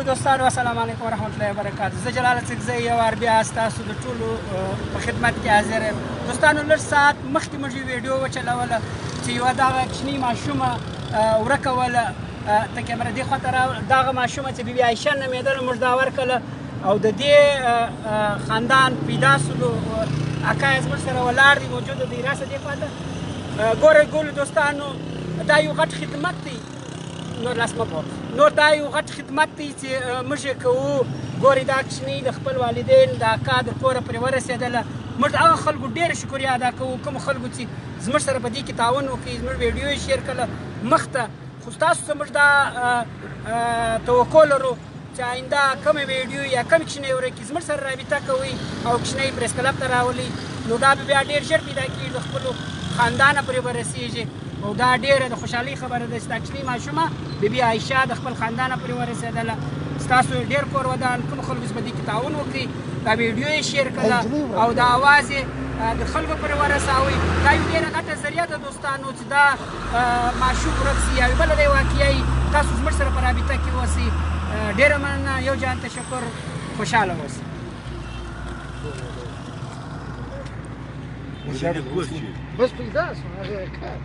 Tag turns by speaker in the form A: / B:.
A: دوستانو السلام علیکم ورحمت الله وبرکاتہ. زه جلال څکزی یو وار بیا ستاسو د ټولو په خدمت کې حاضر یم. دوستانو لږ ساعت مخکې موږ ویډیو وچلوله چې یوه دغه کوچنۍ ماشومه ورکه وله ته کیمره دې خواته دغه ماشومه چې بیبي عایشه نومېدله موږ دا ورکړله او د دې خاندان پیدا سولو اکا یې زموږ سره ولاړ دی موجوده دی راسه دې خواته. ګورئ ګورو دوستانو دا یو غټ خدمت دی نور لاس مه پوه نور دا یو غټ خدمت دی چې موږ یې کوو. ګورئ دا کوچنۍ د خپل والدین د اکا د کوره پرې ورسېدله. موږ د هغه خلکو ډېره شکریه ادا کوو کومو خلکو چې زموږ سره په دې کې تعاون وکړي زموږ ویډیو یې شیر کړله مخته. خو ستاسو څخه موږ دا توقع لرو چې آینده کومې ویډیو یا کوم کوچنۍ ورکړي زموږ سره رابطه کوئ او کوچنۍ پریس کلب ته راولئ نو دا به بیا ډېر ژر پیدا کېږي د خپلو خاندانه پرې به رسېږي او دا ډېره د خوشحالۍ خبره ده چې دا کوچنۍ ماشومه بیبي عایشه د خپل خاندانه پرې ورسېدله. ستاسو ډېر کور ودان کوم خلکو چې په دې کې تعاون وکړي دا ویډیو یې شیر کړله او دا اواز یې د خلکو پرې ورسوئ. دا یو ډېره غټه ذریعه ده دوستانو چې دا ماشوم ورک سي یا بله دی واقعه یي تاسو زموږ سره په رابطه کې اوسئ. ډېره مننه یو جان تشکر خوشحاله اوسئ.
B: بس پیدا شو هغه کار